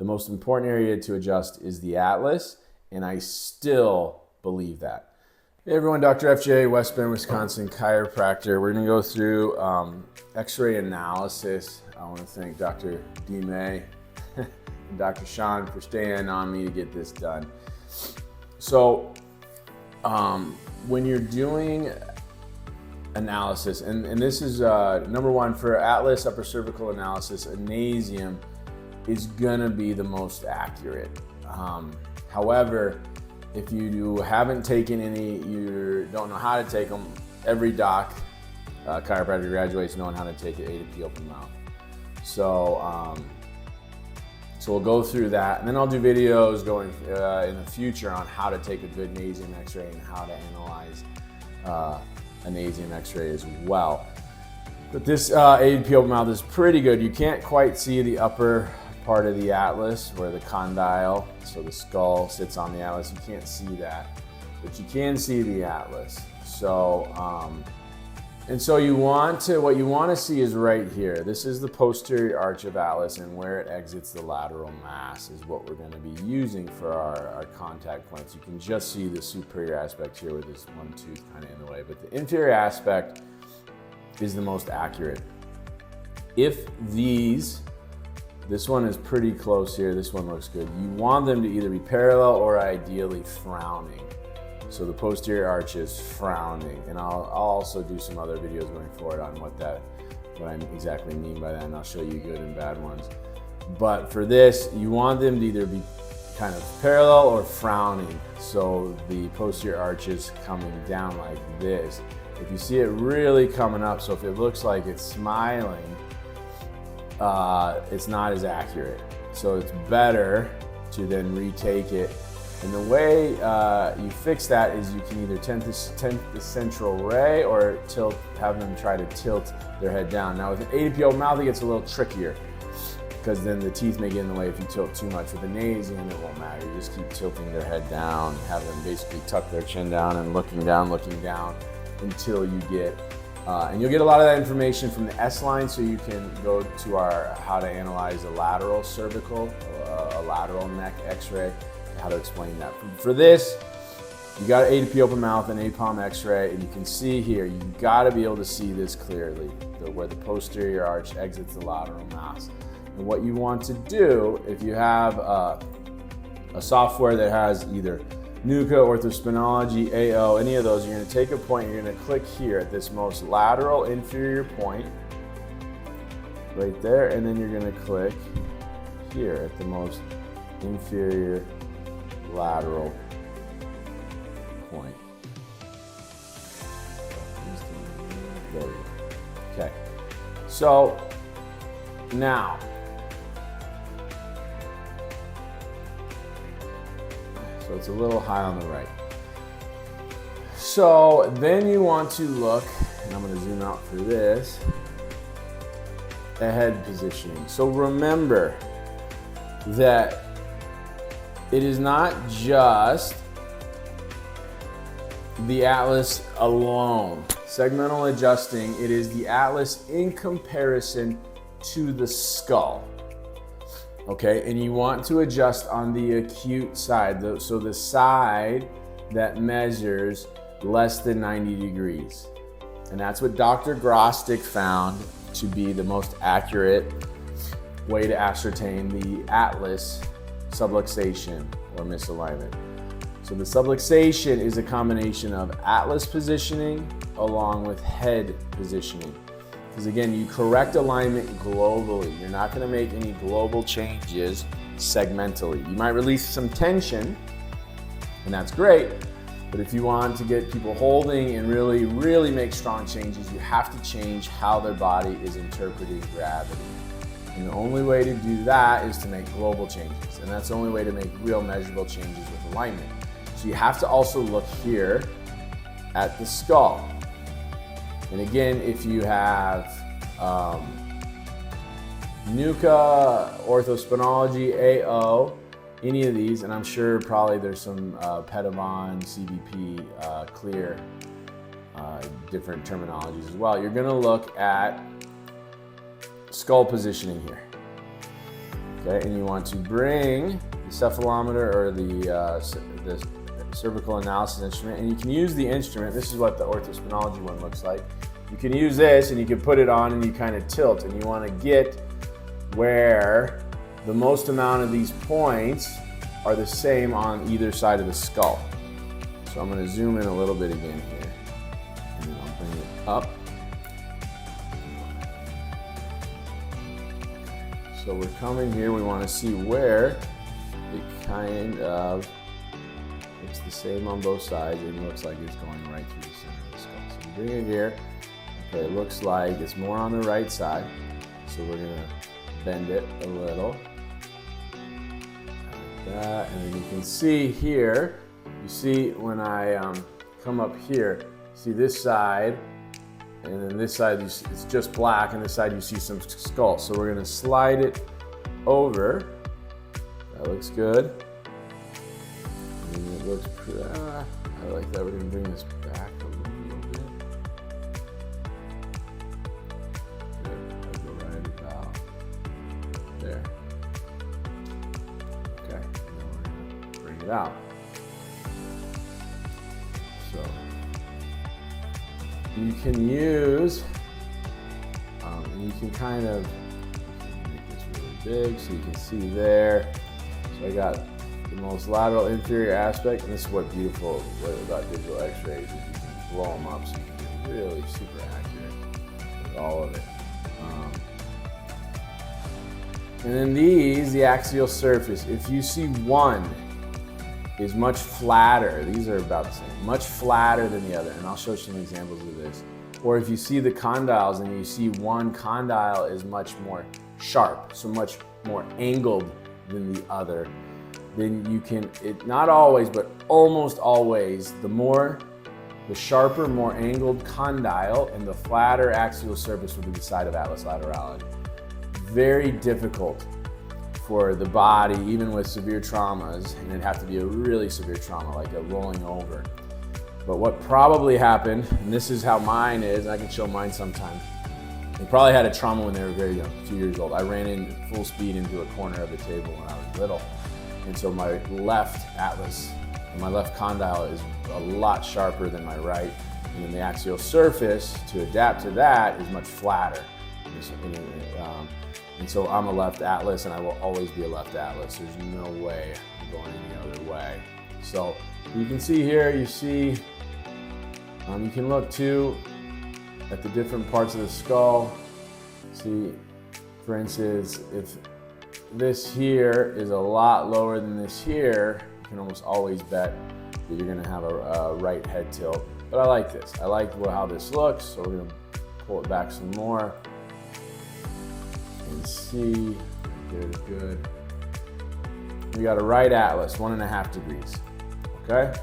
the most important area to adjust is the atlas, and I still believe that. Hey everyone, Dr. FJ, West Bend, Wisconsin, chiropractor. We're gonna go through x-ray analysis. I wanna thank Dr. D. May and Dr. Sean for staying on me to get this done. So when you're doing analysis, and this is number one for atlas upper cervical analysis, anasium is gonna be the most accurate. However, if you haven't taken any, you don't know how to take them, every doc, chiropractor graduates knowing how to take an A to P open mouth. So, so we'll go through that, and then I'll do videos going in the future on how to take a good nasium x-ray and how to analyze a nasium x-ray as well. But this A to P open mouth is pretty good. You can't quite see the upper part of the atlas where the condyle, so the skull sits on the atlas. You can't see that, but you can see the atlas. So, and so what you want to see is right here. This is the posterior arch of atlas, and where it exits the lateral mass is what we're going to be using for our contact points. You can just see the superior aspect here with this one tooth kind of in the way, but the inferior aspect is the most accurate. If this one is pretty close here, this one looks good, you want them to either be parallel or ideally frowning. So the posterior arch is frowning, and I'll also do some other videos going forward on what I exactly mean by that, and I'll show you good and bad ones. But for this, you want them to either be kind of parallel or frowning. So the posterior arch is coming down like this. If you see it really coming up, so if it looks like it's smiling, it's not as accurate. So it's better to then retake it. And the way you fix that is you can either tent the central ray or have them try to tilt their head down. Now with an A to P open mouth, it gets a little trickier because then the teeth may get in the way if you tilt too much. With a nasium, it won't matter. You just keep tilting their head down, have them basically tuck their chin down and looking down until you get, and you'll get a lot of that information from the S-line, so you can go to our how to analyze a lateral cervical, a lateral neck x-ray, how to explain that. For this, you got an A to P open mouth and APOM x-ray, and you can see here, you got to be able to see this clearly, where the posterior arch exits the lateral mass. And what you want to do, if you have a software that has either NUCA, orthospinology, AO, any of those, you're going to take a point, you're going to click here at this most lateral inferior point, right there, and then you're going to click here at the most inferior lateral point. There we go. Okay. So now, so it's a little high on the right. So then you want to look, and I'm going to zoom out for this, at head positioning. So remember that it is not just the atlas alone. Segmental adjusting, it is the atlas in comparison to the skull. Okay, and you want to adjust on the acute side, so the side that measures less than 90 degrees. And that's what Dr. Grostic found to be the most accurate way to ascertain the atlas subluxation or misalignment. So the subluxation is a combination of atlas positioning along with head positioning. Because again, you correct alignment globally. You're not going to make any global changes segmentally. You might release some tension, and that's great. But if you want to get people holding and really, really make strong changes, you have to change how their body is interpreting gravity. And the only way to do that is to make global changes. And that's the only way to make real measurable changes with alignment. So you have to also look here at the skull. And again, if you have NUCA, orthospinology, AO, any of these, and I'm sure probably there's some Pedimon, CBP, clear, different terminologies as well. You're gonna look at skull positioning here. Okay, and you want to bring the cephalometer or the cervical analysis instrument, and you can use the instrument. This is what the orthospinology one looks like. You can use this and you can put it on and you kind of tilt, and you want to get where the most amount of these points are the same on either side of the skull. So I'm going to zoom in a little bit again here, and then I'll bring it up. So we're coming here, we want to see where it kind of looks the same on both sides. It looks like it's going right through the center of the skull. So we bring it here. Okay, it looks like it's more on the right side. So we're going to bend it a little. Like that. And then you can see here, you see when I come up here, see this side, and then this side it's just black, and this side you see some skull. So we're gonna slide it over. That looks good. And it looks pretty, I like that. We're gonna bring this back a little bit. Good. I'll go right about there. Okay, and then we're gonna bring it out. So you can use, you can kind of make this really big so you can see there. So I got the most lateral inferior aspect, and this is what's beautiful about digital x-rays, is you can blow them up so you can get really super accurate with all of it. And then these, the axial surface, if you see one is much flatter, these are about the same, much flatter than the other, and I'll show you some examples of this. Or if you see the condyles and you see one condyle is much more sharp, so much more angled than the other, then you can, not always, but almost always, the sharper, more angled condyle and the flatter axial surface will be the side of atlas laterality. Very difficult for the body, even with severe traumas, and it'd have to be a really severe trauma, like a rolling over. But what probably happened, and this is how mine is, and I can show mine sometime. They probably had a trauma when they were very young, 2 years old. I ran in full speed into a corner of the table when I was little. And so my left atlas, my left condyle is a lot sharper than my right. And then the axial surface, to adapt to that, is much flatter. And so I'm a left atlas, and I will always be a left atlas. There's no way I'm going any other way. So you can see here, you see, you can look too at the different parts of the skull. See, for instance, if this here is a lot lower than this here, you can almost always bet that you're gonna have a right head tilt. But I like this. I like how this looks, so we're gonna pull it back some more. And see, there's good. We got a right atlas, 1.5 degrees, okay?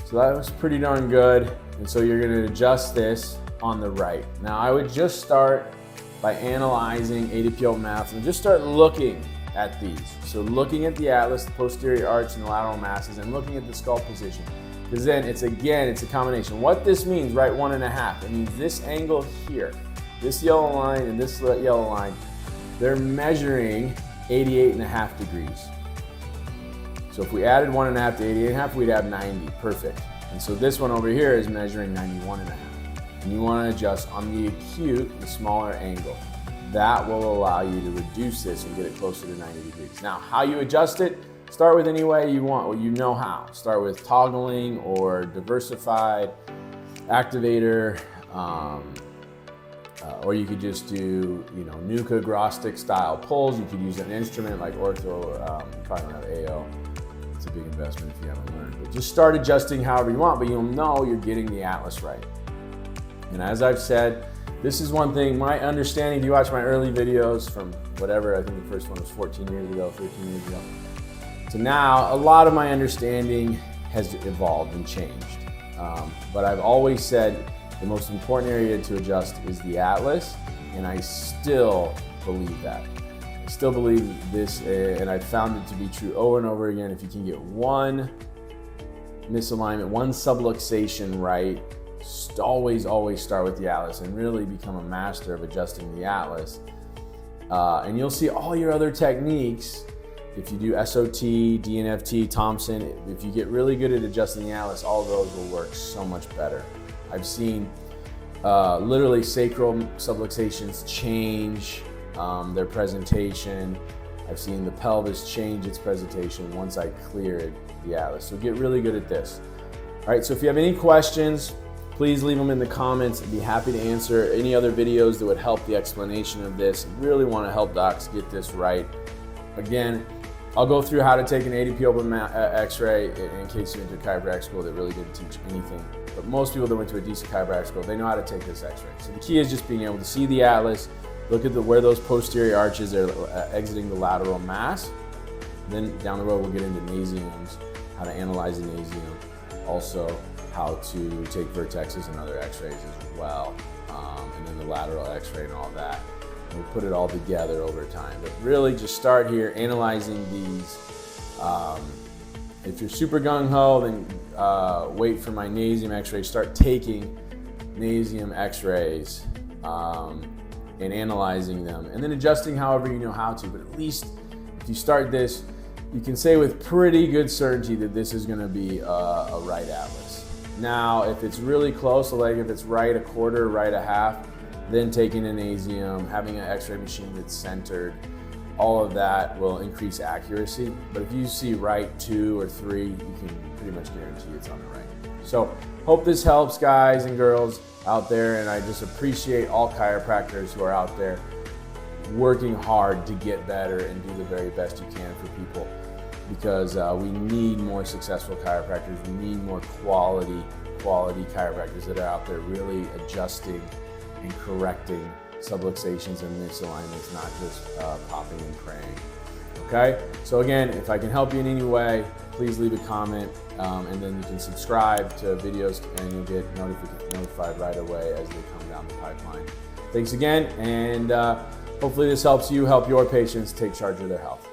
So that was pretty darn good. And so you're gonna adjust this on the right. Now I would just start by analyzing ADPL math and just start looking at these. So looking at the atlas, the posterior arch, and the lateral masses, and looking at the skull position. Because then it's a combination. What this means, right, 1.5, it means this angle here, this yellow line and this yellow line, they're measuring 88.5 degrees. So if we added 1.5 to 88.5, we'd have 90, perfect. And so this one over here is measuring 91.5. And you want to adjust on the acute, the smaller angle. That will allow you to reduce this and get it closer to 90 degrees. Now, how you adjust it, start with any way you want, well, you know how. Start with toggling or diversified, activator, or you could just do, Nuka Grostic style pulls. You could use an instrument like ortho, probably don't have AO. It's a big investment if you haven't learned. But just start adjusting however you want, but you'll know you're getting the atlas right. And as I've said, this is one thing, my understanding, if you watch my early videos from whatever, I think the first one was 14 years ago, 13 years ago. So now, a lot of my understanding has evolved and changed. But I've always said the most important area to adjust is the atlas, and I still believe that. I still believe this, and I've found it to be true over and over again. If you can get one misalignment, one subluxation right, always start with the atlas and really become a master of adjusting the atlas. And you'll see all your other techniques. If you do SOT, DNFT, Thompson, if you get really good at adjusting the atlas, all of those will work so much better. I've seen literally sacral subluxations change their presentation. I've seen the pelvis change its presentation once I cleared the atlas. So get really good at this. All right, so if you have any questions, please leave them in the comments. I'd be happy to answer any other videos that would help the explanation of this. I really want to help docs get this right. Again, I'll go through how to take an ADP open x-ray in case you went to chiropractic school that really didn't teach anything. But most people that went to a decent chiropractic school, they know how to take this x-ray. So the key is just being able to see the atlas, look at where those posterior arches are exiting the lateral mass. Then down the road, we'll get into nasiums, how to analyze the nasium, also how to take vertexes and other x-rays as well, and then the lateral x-ray and all that. And we'll put it all together over time. But really just start here analyzing these. If you're super gung-ho, then wait for my nasium x-ray. Start taking nasium x-rays and analyzing them, and then adjusting however you know how to. But at least if you start this, you can say with pretty good certainty that this is going to be a right atlas. Now, if it's really close, like if it's right a quarter, right a half, then taking a nasium, having an x-ray machine that's centered, all of that will increase accuracy. But if you see right 2 or 3, you can pretty much guarantee it's on the right. So hope this helps, guys and girls out there, and I just appreciate all chiropractors who are out there working hard to get better and do the very best you can for people, because we need more successful chiropractors. We need more quality chiropractors that are out there really adjusting and correcting subluxations and misalignments, not just popping and praying. Okay, so again, if I can help you in any way, please leave a comment, and then you can subscribe to videos and you'll get notified right away as they come down the pipeline. Thanks again, and hopefully this helps you help your patients take charge of their health.